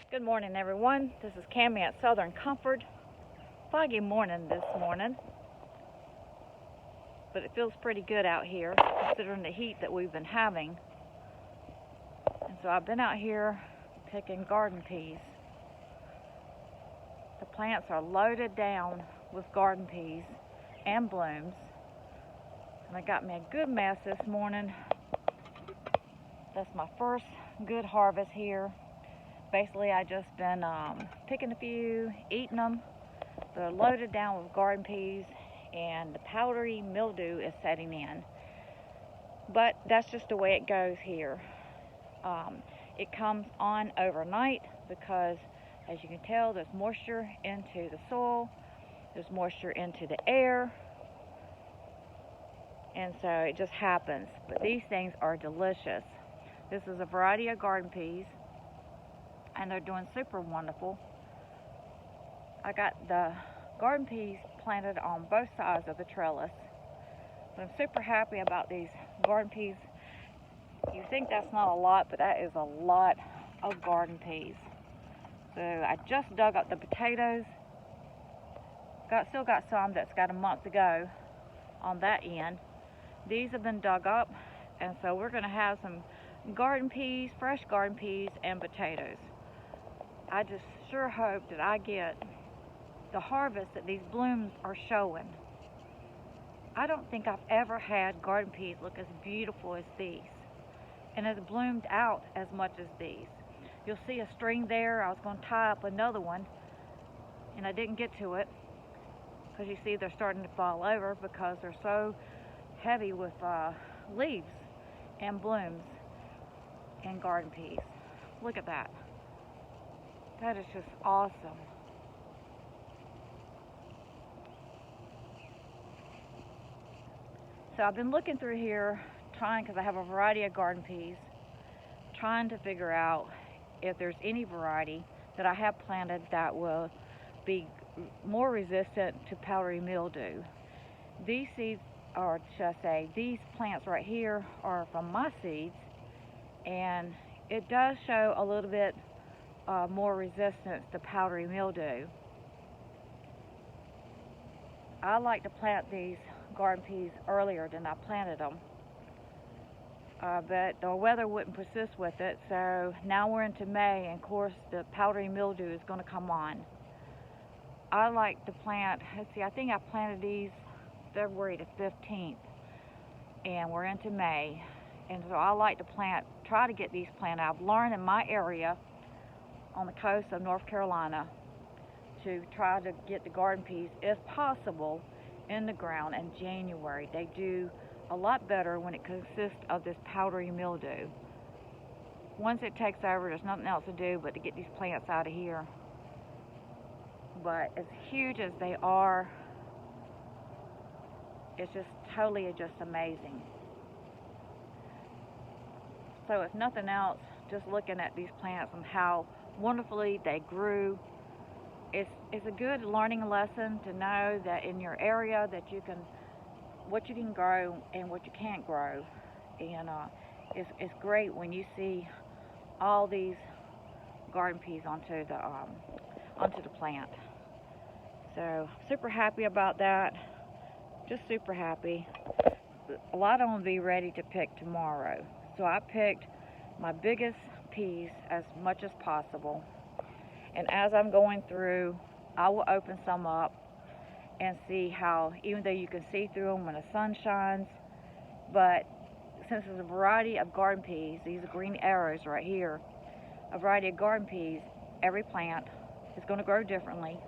Good morning, everyone. This is Cammie at Southern Comfort. Foggy morning this morning, but it feels pretty good out here considering the heat that we've been having. And so I've been out here picking garden peas. The plants are loaded down with garden peas and blooms, and I got me a good mess this morning. That's my first good harvest here. Basically, I just been picking a few, eating them. They're loaded down with garden peas, and the powdery mildew is setting in. But that's just the way it goes here. It comes on overnight because, as you can tell, there's moisture into the soil, there's moisture into the air, and so it just happens. But these things are delicious. This is a variety of garden peas, and they're doing super wonderful. I got the garden peas planted on both sides of the trellis, but I'm super happy about these garden peas. You think that's not a lot, but that is a lot of garden peas. So I just dug up the potatoes. Still got some that's got a month to go on that end. These have been dug up, and so we're going to have some garden peas, fresh garden peas, and potatoes. I just sure hope that I get the harvest that these blooms are showing. I don't think I've ever had garden peas look as beautiful as these, and has bloomed out as much as these. You'll see a string there. I was going to tie up another one, and I didn't get to it because you see they're starting to fall over because they're so heavy with leaves and blooms and garden peas. Look at that. That is just awesome. So I've been looking through here, because I have a variety of garden peas, trying to figure out if there's any variety that I have planted that will be more resistant to powdery mildew. These seeds, or should I say, these plants right here are from my seeds, and it does show a little bit more resistance to powdery mildew. I like to plant these garden peas earlier than I planted them, but the weather wouldn't persist with it, so now we're into May, and of course the powdery mildew is going to come on. I like to plant, let's see, I think I planted these February the 15th, and we're into May, and so I like to try to get these planted. I've learned in my area on the coast of North Carolina to try to get the garden peas, if possible, in the ground in January. They do a lot better when it consists of this powdery mildew. Once it takes over, there's nothing else to do but to get these plants out of here. But as huge as they are, it's just totally just amazing. So if nothing else, just looking at these plants and how wonderfully they grew, it's a good learning lesson to know that in your area that what you can grow and what you can't grow. And it's great when you see all these garden peas onto the plant. So super happy about that. Just super happy. A lot of them will be ready to pick tomorrow. So I picked my biggest peas as much as possible. And as I'm going through, I will open some up and see how, even though you can see through them when the sun shines, but since there's a variety of garden peas, these are green arrows right here, a variety of garden peas, every plant is going to grow differently.